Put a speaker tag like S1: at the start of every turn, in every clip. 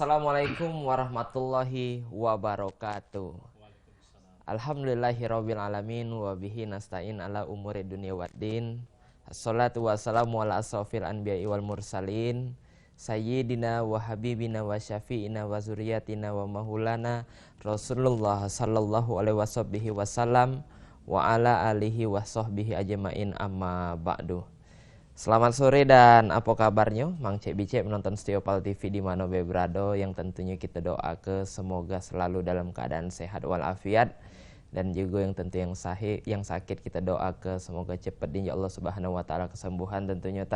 S1: Assalamualaikum warahmatullahi wabarakatuh. Alhamdulillahirabbil alamin wa bihi nasta'in ala umuri dunya waddin. Assalatu wassalamu ala asrofil anbiya'i wal mursalin sayyidina wa habibina wa syafi'ina wa zuriyatina wa mahulana Rasulullah sallallahu alaihi wasallam wa ala alihi wa sahbihi ajma'in amma ba'du. Selamat sore dan apa kabarnya Mang Cek Bicek menonton Stiopal TV di mana berada, yang tentunya kita doa ke semoga selalu dalam keadaan sehat walafiat, dan juga yang tentu yang sakit kita doa ke semoga cepat di Allah Subhanahu wa taala kesembuhan tentunya.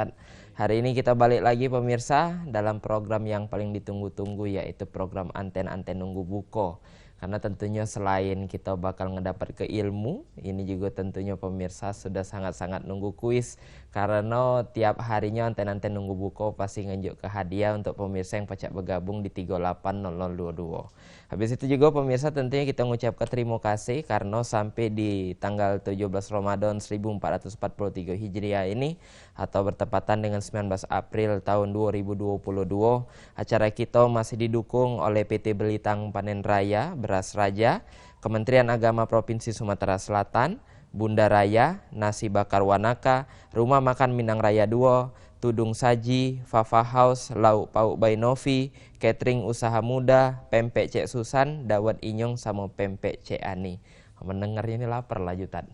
S1: Hari ini kita balik lagi pemirsa dalam program yang paling ditunggu-tunggu, yaitu program Anten-Anten Nunggu Buko. Karena tentunya selain kita bakal ngedapat ke ilmu, ini juga tentunya pemirsa sudah sangat-sangat nunggu kuis. Karena tiap harinya Anten-Anten Nunggu Buko pasti ngunjuk ke hadiah untuk pemirsa yang pacak bergabung di 380022. Habis itu juga pemirsa tentunya kita mengucapkan terima kasih karena sampai di tanggal 17 Ramadan 1443 Hijriah ini, atau bertepatan dengan 19 April tahun 2022, acara kita masih didukung oleh PT Belitang Panen Raya, Beras Raja, Kementerian Agama Provinsi Sumatera Selatan, Bunda Raya, Nasi Bakar Wanaka, Rumah Makan Minang Raya 2, Tudung Saji, Fafa House, Lauk Pauk Bainovi, Catering Usaha Muda, Pempek Cek Susan, Dawet Inyong, sama Pempek Cek Ani. Mendengarnya ini lapar lanjutan.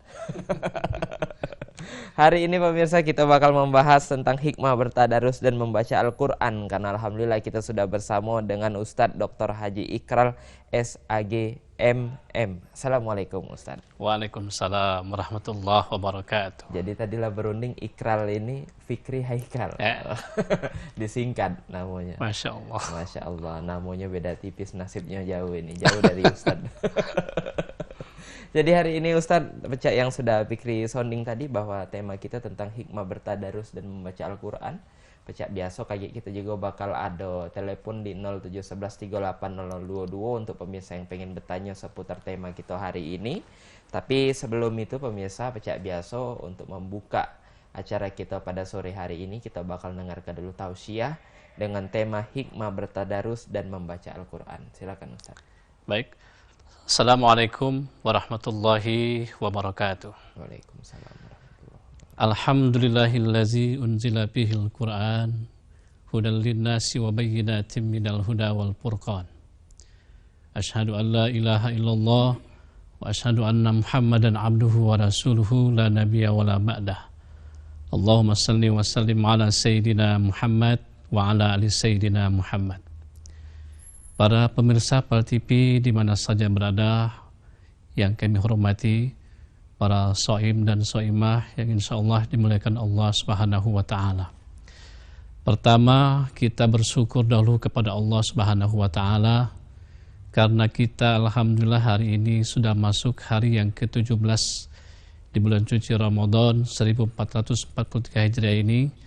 S1: Hari ini pemirsa kita bakal membahas tentang hikmah bertadarus dan membaca Al-Quran. Karena alhamdulillah kita sudah bersama dengan Ustadz Dr. Haji Ikral SAG MM. Assalamualaikum Ustadz.
S2: Waalaikumsalam warahmatullahi wabarakatuh.
S1: Jadi tadilah berunding Ikral ini Fikri Haikal. Disingkat namanya.
S2: Masya Allah.
S1: Masya Allah, namanya beda tipis, nasibnya jauh ini, jauh dari Ustadz. Jadi hari ini Ustadz pecah yang sudah Fikri sounding tadi bahwa tema kita tentang hikmah bertadarus dan membaca Al-Quran. Pecah biasa kayak kita juga bakal ada telepon di 0711380022 untuk pemirsa yang pengen bertanya seputar tema kita hari ini. Tapi sebelum itu pemirsa pecah biasa untuk membuka acara kita pada sore hari ini, kita bakal dengarkan dulu tausiah dengan tema hikmah bertadarus dan membaca Al-Quran. Silakan Ustadz.
S2: Baik. Assalamualaikum warahmatullahi wabarakatuh.
S1: Waalaikumsalam warahmatullahi wabarakatuh.
S2: Alhamdulillahillazi unzila bihil Qur'an hudal linnasi wa bayyinatin minal huda wal furqan. Asyhadu an la ilaha illallah wa asyhadu anna Muhammadan abduhu wa rasuluhu la nabiyya wa la ba'dah. Allahumma salli wa sallim ala sayyidina Muhammad wa ala ali sayyidina Muhammad. Para pemirsa PAL TV di mana saja berada yang kami hormati, para shaim dan shaimah yang insya Allah dimuliakan Allah Subhanahu wa Ta'ala. Pertama, kita bersyukur dahulu kepada Allah Subhanahu wa Ta'ala karena kita alhamdulillah hari ini sudah masuk hari yang ke-17 di bulan suci Ramadan 1443 Hijriah ini.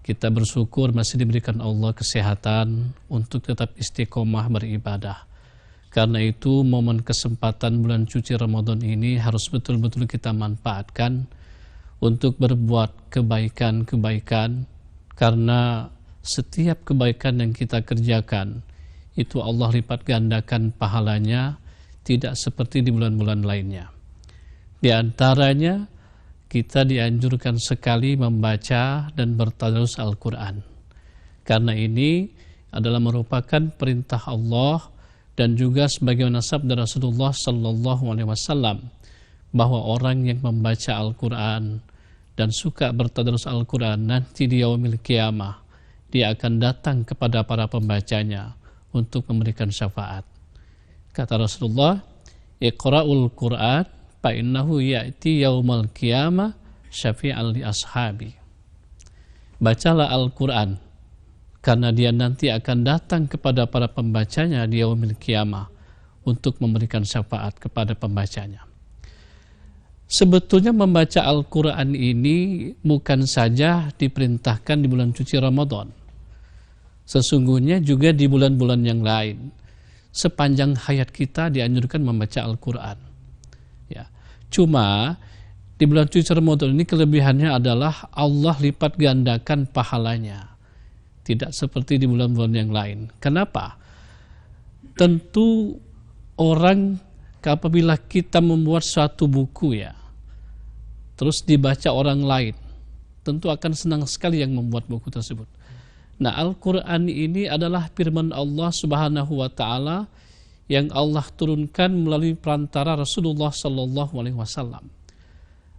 S2: Kita bersyukur masih diberikan Allah kesehatan untuk tetap istiqomah beribadah. Karena itu momen kesempatan bulan suci Ramadan ini harus betul-betul kita manfaatkan untuk berbuat kebaikan-kebaikan. Karena setiap kebaikan yang kita kerjakan itu Allah lipat gandakan pahalanya, tidak seperti di bulan-bulan lainnya. Di antaranya kita dianjurkan sekali membaca dan bertadarus Al-Quran. Karena ini adalah merupakan perintah Allah dan juga sebagaimana sabda Rasulullah Sallallahu Alaihi Wasallam bahwa orang yang membaca Al-Quran dan suka bertadarus Al-Quran nanti di yaumil qiyamah dia akan datang kepada para pembacanya untuk memberikan syafaat. Kata Rasulullah, Iqra'ul Quran fa'innahu ya'ti yaumal qiyamah syafi'an li ashabi. Bacalah Al-Quran karena dia nanti akan datang kepada para pembacanya di yaumil qiyamah untuk memberikan syafaat kepada pembacanya. Sebetulnya membaca Al-Quran ini bukan saja diperintahkan di bulan suci Ramadan. Sesungguhnya juga di bulan-bulan yang lain. Sepanjang hayat kita dianjurkan membaca Al-Quran. Ya. Cuma di bulan suci Ramadan ini kelebihannya adalah Allah lipat gandakan pahalanya. Tidak seperti di bulan-bulan yang lain. Kenapa? tentu orang apabila kita membuat suatu buku ya, terus dibaca orang lain, tentu akan senang sekali yang membuat buku tersebut. Nah, Al-Quran ini adalah firman Allah Subhanahu wa Ta'ala yang Allah turunkan melalui perantara Rasulullah Sallallahu Alaihi Wasallam.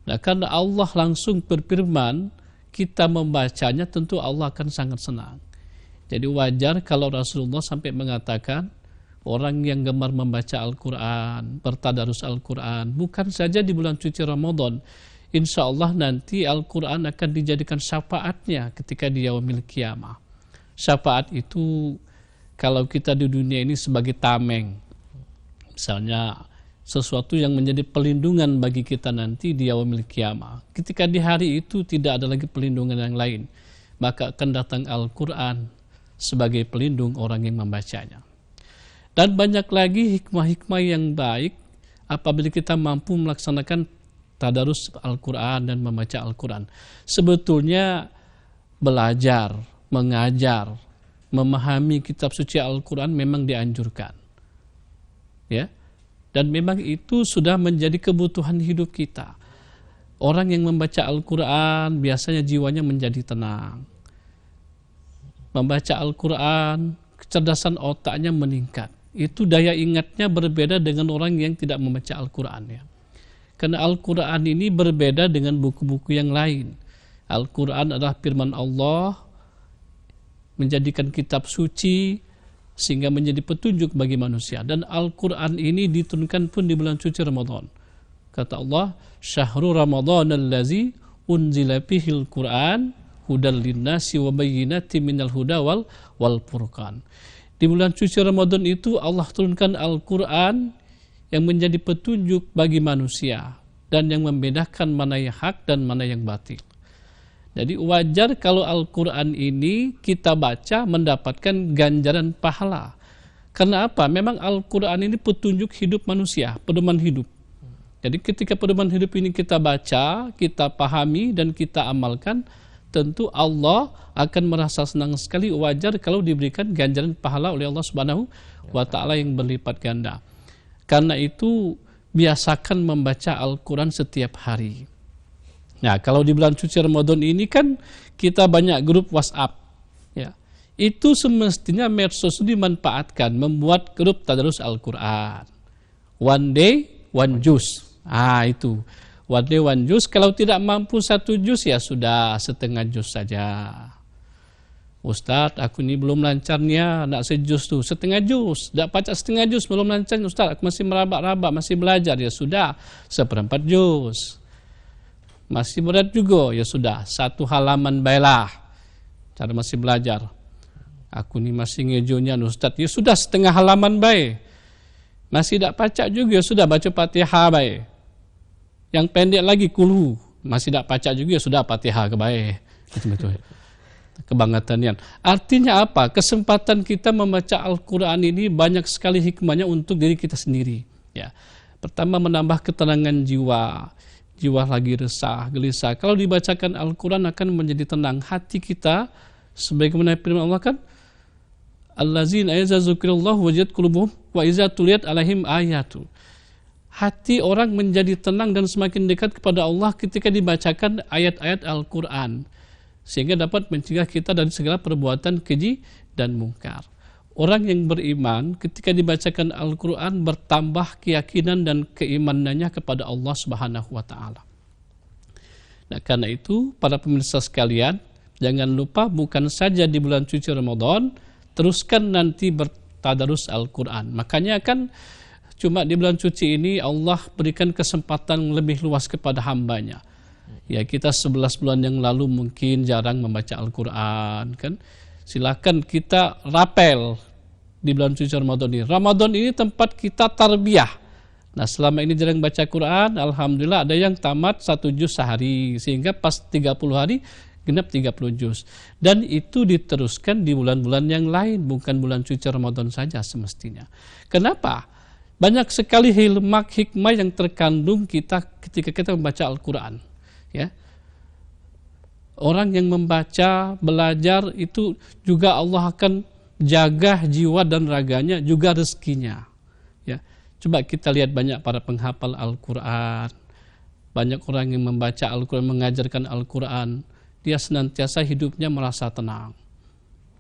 S2: Nah, karena Allah langsung berfirman, kita membacanya, tentu Allah akan sangat senang. Jadi wajar kalau Rasulullah sampai mengatakan, orang yang gemar membaca Al-Quran, bertadarus Al-Quran, bukan saja di bulan suci Ramadan, insya Allah nanti Al-Quran akan dijadikan syafaatnya ketika di yaumil qiyamah. Syafaat itu kalau kita di dunia ini sebagai tameng, misalnya sesuatu yang menjadi pelindungan bagi kita nanti di yaumil qiyamah. Ketika di hari itu tidak ada lagi pelindungan yang lain, maka akan datang Al-Quran sebagai pelindung orang yang membacanya. Dan banyak lagi hikmah-hikmah yang baik apabila kita mampu melaksanakan tadarus Al-Quran dan membaca Al-Quran. Sebetulnya belajar, mengajar, memahami kitab suci Al-Quran memang dianjurkan, ya, dan memang itu sudah menjadi kebutuhan hidup kita. Orang yang membaca Al-Quran biasanya jiwanya menjadi tenang. Membaca Al-Quran, kecerdasan otaknya meningkat. Itu daya ingatnya berbeda dengan orang yang tidak membaca Al-Quran, ya. Karena Al-Quran ini berbeda dengan buku-buku yang lain. Al-Quran adalah firman Allah, menjadikan kitab suci sehingga menjadi petunjuk bagi manusia. Dan Al-Quran ini diturunkan pun di bulan suci Ramadan. Kata Allah, syahrul Ramadan allazi unzila fihil Quran hudal linnasi wa bayyinatin minal huda wal furqan. Di bulan suci Ramadan itu Allah turunkan Al-Quran yang menjadi petunjuk bagi manusia dan yang membedakan mana yang hak dan mana yang batil. Jadi wajar kalau Al-Quran ini kita baca mendapatkan ganjaran pahala. Karena apa? Memang Al-Quran ini petunjuk hidup manusia, pedoman hidup. Jadi ketika pedoman hidup ini kita baca, kita pahami dan kita amalkan, tentu Allah akan merasa senang sekali, wajar kalau diberikan ganjaran pahala oleh Allah Subhanahu wa Ta'ala yang berlipat ganda. Karena itu biasakan membaca Al-Quran setiap hari. Nah, kalau di bulan suci Ramadan ini kan kita banyak grup WhatsApp, ya. Itu semestinya medsos dimanfaatkan membuat grup tadarus Al-Quran. One day, one juz. Itu. One day, one juz. Kalau tidak mampu satu juz, ya sudah setengah juz saja. Ustadz, aku ini belum lancarnya, nak sejuz tuh, setengah juz. Tak baca setengah juz, belum lancar, Ustadz, aku masih meraba-raba, masih belajar, ya sudah, seperempat juz. Masih berat juga, ya sudah, satu halaman baiklah. Cara masih belajar. Aku ini masih ngejonya, Ustadz, ya sudah setengah halaman baik. Masih tak baca juga, ya sudah baca Fatihah baik. Yang pendek lagi kulhu, masih tak baca juga, ya sudah Fatihah ke baik. Betul-betul. Kebanggatannya. Artinya apa? Kesempatan kita membaca Al-Quran ini banyak sekali hikmahnya untuk diri kita sendiri. Ya. Pertama, menambah ketenangan jiwa. Jiwa lagi resah, gelisah. Kalau dibacakan Al-Quran akan menjadi tenang. Hati kita, sebagaimana firman Allah kan, allazina iza dzukirallahu wajilat qulubuhum wa iza tuliyat alaihim ayatu. Hati orang menjadi tenang dan semakin dekat kepada Allah ketika dibacakan ayat-ayat Al-Quran, sehingga dapat mencegah kita dari segala perbuatan keji dan mungkar. Orang yang beriman ketika dibacakan Al-Quran bertambah keyakinan dan keimanannya kepada Allah Subhanahu wa Ta'ala. Nah, karena itu para pemirsa sekalian, jangan lupa bukan saja di bulan suci Ramadan, teruskan nanti bertadarus Al-Quran. Makanya kan cuma di bulan suci ini Allah berikan kesempatan lebih luas kepada hambanya. Ya, kita 11 bulan yang lalu mungkin jarang membaca Al-Quran kan. Silakan kita rapel di bulan suci Ramadan ini. Ramadan ini tempat kita tarbiyah. Nah, selama ini jarang baca Quran, alhamdulillah ada yang tamat 1 juz sehari, sehingga pas 30 hari genap 30 juz. Dan itu diteruskan di bulan-bulan yang lain, bukan bulan suci Ramadan saja semestinya. Kenapa? Banyak sekali hikmah yang terkandung kita ketika kita membaca Al-Quran. Ya. Orang yang membaca, belajar itu juga Allah akan jaga jiwa dan raganya, juga rezekinya. Ya, coba kita lihat banyak para penghafal Al-Quran, banyak orang yang membaca Al-Quran, mengajarkan Al-Quran, dia senantiasa hidupnya merasa tenang,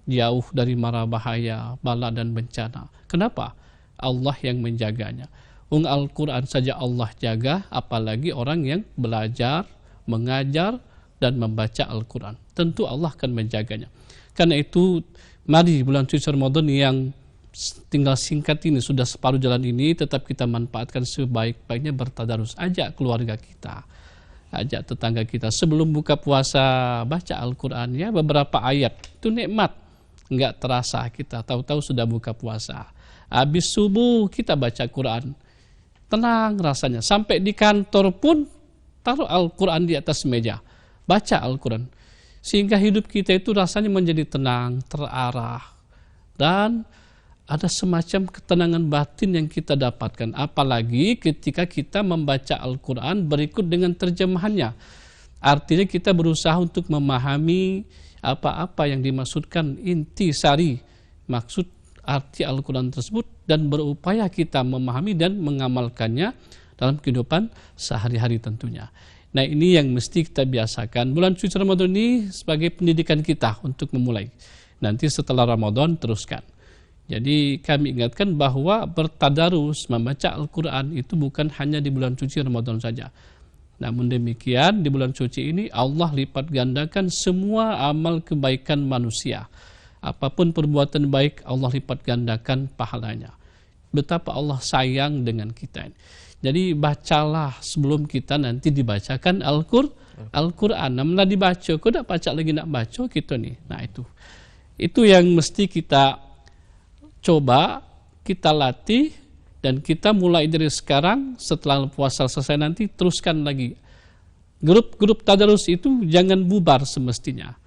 S2: jauh dari mara bahaya, bala dan bencana. Kenapa? Allah yang menjaganya. Al-Quran saja Allah jaga, apalagi orang yang belajar, mengajar, dan membaca Al-Quran. Tentu Allah akan menjaganya. Karena itu, mari bulan suci Ramadan yang tinggal singkat ini, sudah separuh jalan ini, tetap kita manfaatkan sebaik-baiknya bertadarus. Ajak keluarga kita, ajak tetangga kita. Sebelum buka puasa, baca Al-Quran ya, beberapa ayat. Itu nikmat. Enggak terasa kita, tahu-tahu sudah buka puasa. Habis subuh kita baca Quran. Tenang rasanya. Sampai di kantor pun, taruh Al-Quran di atas meja. Baca Al-Quran. Sehingga hidup kita itu rasanya menjadi tenang, terarah. Dan ada semacam ketenangan batin yang kita dapatkan. Apalagi ketika kita membaca Al-Quran berikut dengan terjemahannya. Artinya kita berusaha untuk memahami apa-apa yang dimaksudkan, inti sari maksud arti Al-Quran tersebut, dan berupaya kita memahami dan mengamalkannya dalam kehidupan sehari-hari tentunya. Nah, ini yang mesti kita biasakan. Bulan suci Ramadan ini sebagai pendidikan kita untuk memulai. Nanti setelah Ramadan teruskan. Jadi kami ingatkan bahwa bertadarus, membaca Al-Quran itu bukan hanya di bulan suci Ramadan saja. Namun demikian, di bulan suci ini Allah lipat gandakan semua amal kebaikan manusia. Apapun perbuatan baik, Allah lipat gandakan pahalanya. Betapa Allah sayang dengan kita. Jadi bacalah sebelum kita nanti dibacakan Al-Quran. Namanya dibaca, kok tak baca lagi nak baca gitu nih. Nah itu yang mesti kita coba, kita latih, dan kita mulai dari sekarang. Setelah puasa selesai nanti teruskan lagi. Grup-grup tadarus itu jangan bubar semestinya.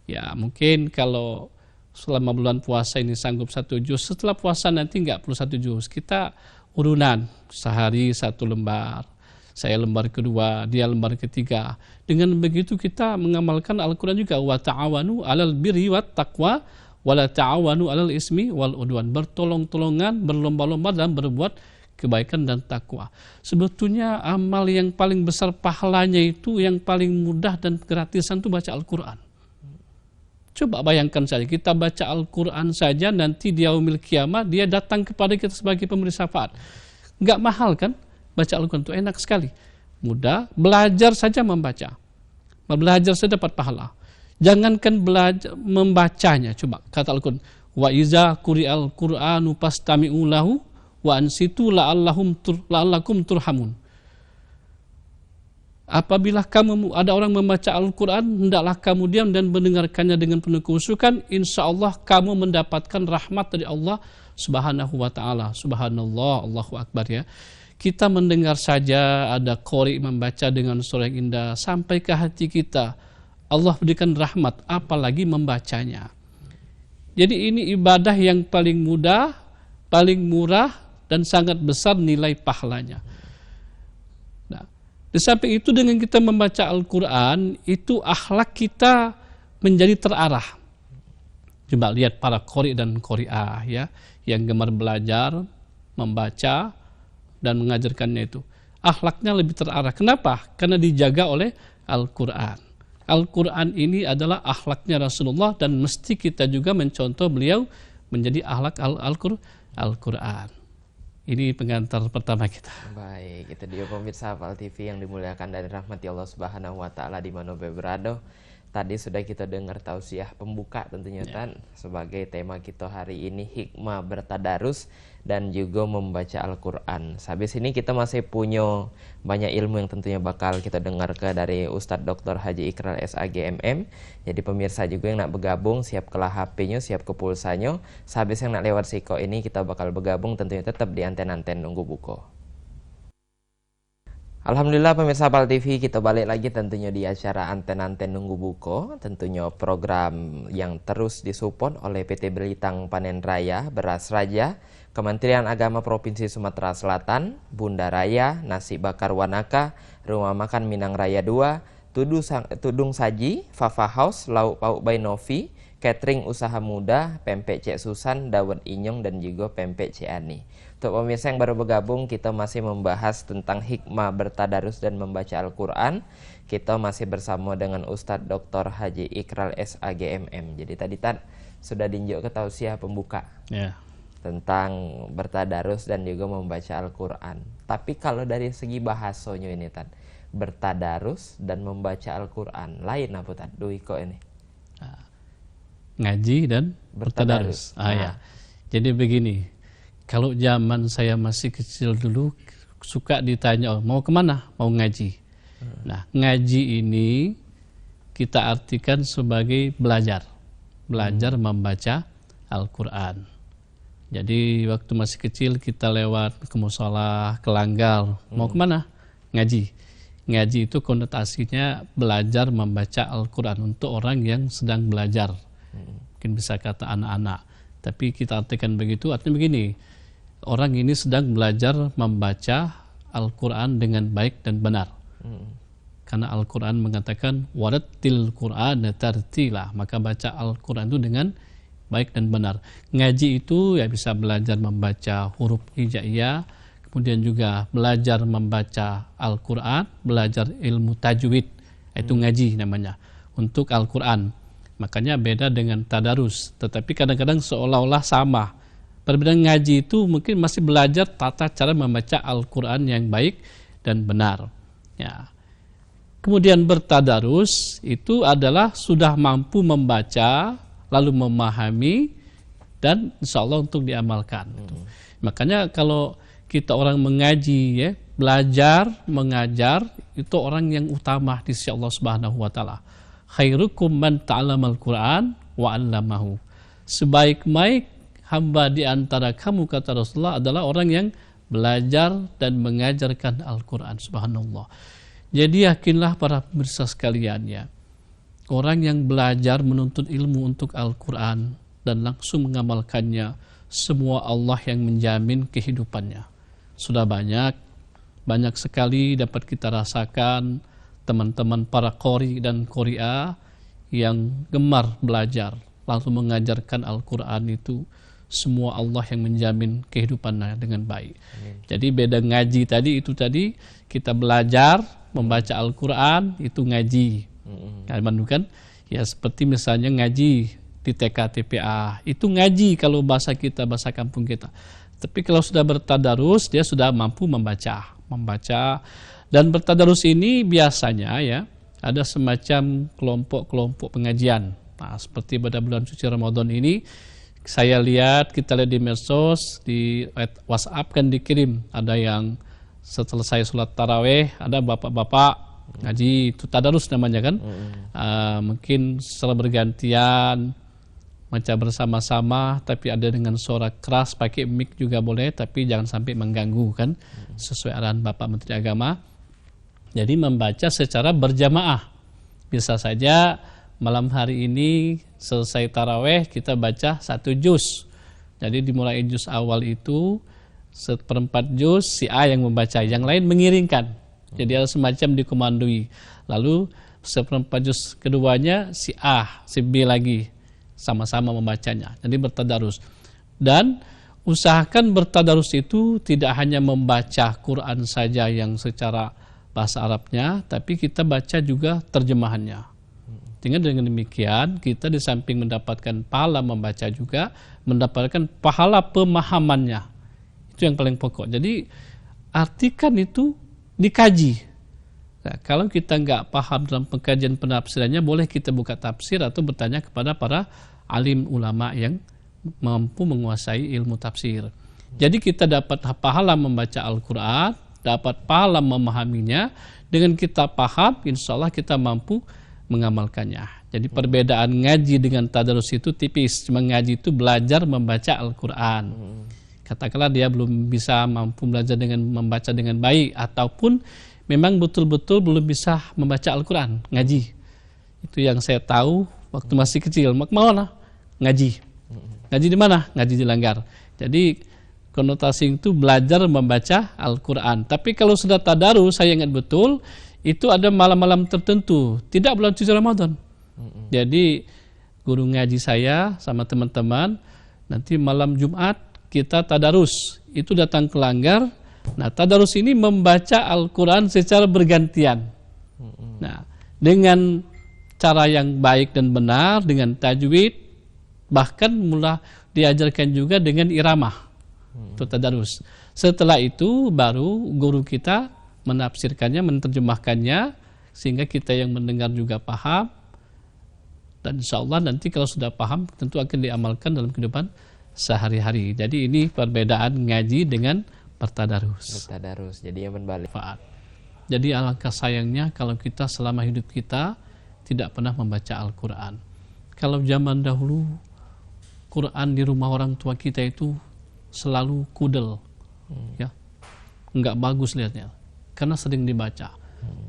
S2: Ya mungkin kalau selama bulan puasa ini sanggup 1 juz, setelah puasa nanti nggak perlu 1 juz. Kita urunan, sehari 1 lembar, saya lembar kedua, dia lembar ketiga. Dengan begitu kita mengamalkan Al-Quran juga. Wa ta'awanu 'alal birri wat taqwa wa la ta'awanu 'alal ismi wal udwan. Bertolong-tolongan, berlomba-lomba dalam berbuat kebaikan dan takwa. Sebetulnya amal yang paling besar pahalanya itu, yang paling mudah dan gratisan itu baca Al-Quran. Coba bayangkan saja, kita baca Al-Quran saja, nanti di yaumil kiamah dia datang kepada kita sebagai pemberi syafaat. Nggak mahal kan? Baca Al-Quran itu enak sekali. Mudah, belajar saja membaca. Belajar saja dapat pahala. Jangankan belajar membacanya, coba kata Al-Quran, wa iza quri'al Qur'anu fastami'u lahu wa ansitu la'allakum turhamun. Apabila kamu ada orang membaca Al-Quran, hendaklah kamu diam dan mendengarkannya dengan penuh khusyukan. Insya Allah kamu mendapatkan rahmat dari Allah Subhanahu wa ta'ala. Subhanallah, Allahu Akbar ya. Kita mendengar saja ada qori membaca dengan suara yang indah sampai ke hati kita. Allah berikan rahmat, apalagi membacanya. Jadi ini ibadah yang paling mudah, paling murah, dan sangat besar nilai pahalanya. Di samping itu, dengan kita membaca Al-Quran, itu akhlak kita menjadi terarah. Coba lihat para qori dan qori'ah ya, yang gemar belajar, membaca, dan mengajarkannya itu. Akhlaknya lebih terarah. Kenapa? Karena dijaga oleh Al-Quran. Al-Quran ini adalah akhlaknya Rasulullah, dan mesti kita juga mencontoh beliau menjadi akhlak Al-Quran. Ini pengantar pertama kita.
S1: Baik, itu dia pemirsa Hafal TV yang dimuliakan dan dirahmati Allah Subhanahu wa taala di mana berada. Tadi sudah kita dengar tausiah pembuka tentunya Tan, sebagai tema kita hari ini, hikmah bertadarus dan juga membaca Al-Quran. Habis ini kita masih punya banyak ilmu yang tentunya bakal kita dengar dari Ustadz Dr. Haji Ikral SAGMM. Jadi pemirsa juga yang nak bergabung, siap kelah HP-nya, siap ke pulsanya. Habis yang nak lewat siko ini kita bakal bergabung tentunya tetap di anten-anten nunggu buko. Alhamdulillah pemirsa Hafal TV, kita balik lagi tentunya di acara Anten-Anten Nunggu Buko. Tentunya program yang terus disupport oleh PT Belitang Panen Raya, Beras Raja, Kementerian Agama Provinsi Sumatera Selatan, Bunda Raya, Nasi Bakar Wanaka, Rumah Makan Minang Raya 2, Tudung Saji, Fafa House, Lauk Pauk by Novi, Catering Usaha Muda, Pempek Cek Susan, Dawet Inyong, dan juga Pempek Cek Ani. Untuk pemirsa yang baru bergabung, kita masih membahas tentang hikmah bertadarus dan membaca Al-Quran. Kita masih bersama dengan Ustadz Dr. Haji Ikral SAGMM. Jadi tadi sudah diunjuk ke tausiah pembuka tentang bertadarus dan juga membaca Al-Quran. Tapi kalau dari segi bahasanya ini bertadarus dan membaca Al-Quran lain apa Dwi kok ini?
S2: Ngaji dan bertadarus. Ya. Jadi begini, kalau zaman saya masih kecil dulu suka ditanya, mau kemana? Mau ngaji. Nah, ngaji ini kita artikan sebagai belajar membaca Al-Quran. Jadi waktu masih kecil kita lewat ke musola, ke langgar, mau kemana? Ngaji. Ngaji itu konotasinya belajar membaca Al-Quran untuk orang yang sedang belajar. Mungkin bisa kata anak-anak, tapi kita artikan begitu, artinya begini, orang ini sedang belajar membaca Al-Quran dengan baik dan benar. Karena Al-Quran mengatakan warattil Qur'ana tartila, maka baca Al-Quran itu dengan baik dan benar. Ngaji itu ya bisa belajar membaca huruf hijaiyah, kemudian juga belajar membaca Al-Quran, belajar ilmu tajwid, itu ngaji namanya untuk Al-Quran. Makanya beda dengan tadarus, tetapi kadang-kadang seolah-olah sama. Perbedaan ngaji itu mungkin masih belajar tata cara membaca Al-Quran yang baik dan benar. Ya. Kemudian bertadarus itu adalah sudah mampu membaca, lalu memahami, dan insya Allah untuk diamalkan. Makanya kalau kita orang mengaji, ya, belajar, mengajar, itu orang yang utama di sisi Allah Subhanahu wa Ta'ala. Khairukum man ta'allamal Qur'an wa 'allamahu. Sebaik-baik hamba di antara kamu, kata Rasulullah, adalah orang yang belajar dan mengajarkan Al-Quran. Subhanallah. Jadi yakinlah para pemirsa sekalian, ya, orang yang belajar menuntut ilmu untuk Al-Quran dan langsung mengamalkannya, semua Allah yang menjamin kehidupannya. Sudah banyak sekali dapat kita rasakan teman-teman para qori dan qori'ah yang gemar belajar lalu mengajarkan Al-Quran itu, semua Allah yang menjamin kehidupannya dengan baik. Jadi beda ngaji tadi, itu tadi kita belajar membaca Al-Quran, itu ngaji. Kan? Ya seperti misalnya ngaji di TK TPA, itu ngaji kalau bahasa kita, bahasa kampung kita. Tapi kalau sudah bertadarus, dia sudah mampu membaca. Dan bertadarus ini biasanya, ya, ada semacam kelompok-kelompok pengajian. Nah, seperti pada bulan suci Ramadan ini, saya lihat, kita lihat di medsos, di WhatsApp kan dikirim, ada yang setelah saya sholat taraweh, ada bapak-bapak ngaji, itu tadarus namanya kan. Mungkin setelah bergantian baca bersama-sama, tapi ada dengan suara keras, pakai mic juga boleh, tapi jangan sampai mengganggu kan, sesuai arahan Bapak Menteri Agama. Jadi membaca secara berjamaah. Bisa saja malam hari ini selesai taraweh kita baca 1 juz. Jadi dimulai juz awal itu 1/4 juz si A yang membaca, yang lain mengiringkan. Jadi ada semacam dikomandoi. Lalu 1/4 juz keduanya si A, si B lagi sama-sama membacanya. Jadi bertadarus. Dan usahakan bertadarus itu tidak hanya membaca Quran saja yang secara bahasa Arabnya, tapi kita baca juga terjemahannya. Dengan demikian kita di samping mendapatkan pahala membaca juga mendapatkan pahala pemahamannya. Itu yang paling pokok. Jadi artikan itu, dikaji. Nah, kalau kita nggak paham dalam pengkajian penafsirannya, boleh kita buka tafsir atau bertanya kepada para alim ulama yang mampu menguasai ilmu tafsir. Jadi kita dapat pahala membaca Al-Quran, dapat pahala memahaminya. Dengan kita paham, insya Allah kita mampu mengamalkannya. Jadi perbedaan ngaji dengan tadarus itu tipis. Cuma ngaji itu belajar membaca Al-Quran. Katakanlah dia belum bisa mampu belajar dengan membaca dengan baik, ataupun memang betul-betul belum bisa membaca Al-Quran, ngaji. Itu yang saya tahu waktu masih kecil. Mau lah ngaji. Ngaji di mana? Ngaji di langgar. Jadi konotasi itu belajar membaca Al-Quran. Tapi kalau sudah tadarus, saya ingat betul, itu ada malam-malam tertentu, tidak bulan suci Ramadan. Jadi guru ngaji saya sama teman-teman, nanti malam Jumat kita tadarus. Itu datang ke Langgar. Nah, tadarus ini membaca Al-Quran secara bergantian. Nah, dengan cara yang baik dan benar, dengan tajwid, bahkan mulai diajarkan juga dengan iramah. Itu tadarus. Setelah itu baru guru kita menafsirkannya, menerjemahkannya, sehingga kita yang mendengar juga paham. Dan insya Allah nanti kalau sudah paham tentu akan diamalkan dalam kehidupan sehari-hari. Jadi ini perbedaan ngaji dengan bertadarus.
S1: Bertadarus, jadi yang berbalik.
S2: Jadi alangkah sayangnya kalau kita selama hidup kita tidak pernah membaca Al-Quran. Kalau zaman dahulu Quran di rumah orang tua kita itu selalu kudel, ya, nggak bagus lihatnya, karena sering dibaca.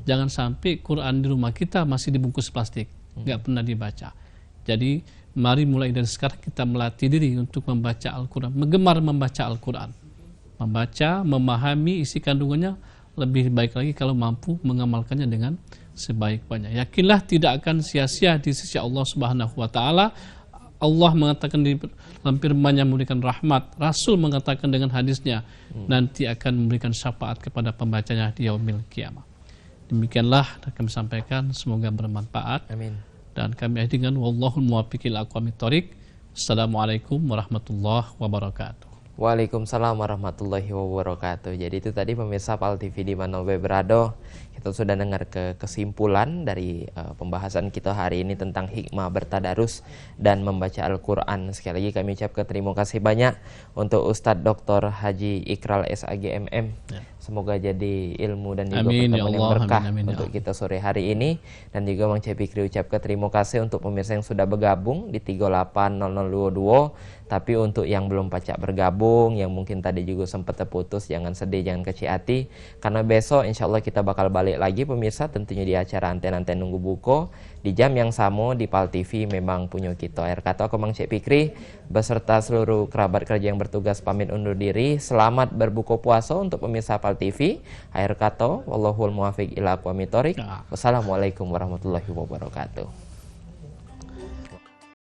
S2: Jangan sampai Quran di rumah kita masih dibungkus plastik, nggak pernah dibaca. Jadi mari mulai dari sekarang kita melatih diri untuk membaca Al-Quran, menggemar membaca Al-Quran, membaca, memahami isi kandungannya. Lebih baik lagi kalau mampu mengamalkannya dengan sebaik-baiknya. Yakinlah tidak akan sia-sia di sisi Allah Subhanahu wa taala. Allah mengatakan di dalam firman-Nya memberikan rahmat, Rasul mengatakan dengan hadisnya nanti akan memberikan syafaat kepada pembacanya di yaumil qiyamah. Demikianlah kami sampaikan, semoga bermanfaat.
S1: Amin.
S2: Dan kami akhiri dengan wallahul muwaffiq ila aqwamit thoriq. Assalamualaikum warahmatullahi wabarakatuh.
S1: Waalaikumsalam warahmatullahi wabarakatuh. Jadi itu tadi pemirsa PAL TV di mana berada, kita sudah dengar kesimpulan dari pembahasan kita hari ini tentang hikmah bertadarus dan membaca Al-Quran. Sekali lagi kami ucapkan terima kasih banyak untuk Ustadz Dr. Haji Ikral SAGMM. Semoga jadi ilmu dan juga pertemuan yang berkah untuk kita sore hari ini. Dan juga Mang Cek Fikri ucapkan terima kasih untuk pemirsa yang sudah bergabung di 380022. Tapi untuk yang belum pacak bergabung, yang mungkin tadi juga sempat terputus, jangan sedih, jangan kecil hati. Karena besok insya Allah kita bakal balik lagi pemirsa, tentunya di acara Anten-Anten Nunggu Buko. Di jam yang sama di PAL TV memang punya kita. Akhir kata aku Mang Cek Fikri beserta seluruh kerabat kerja yang bertugas pamit undur diri. Selamat berbuka puasa untuk pemirsa PAL TV. Akhir kata, wallahul muwaffiq ila aqwamit thoriq. Wassalamualaikum warahmatullahi wabarakatuh.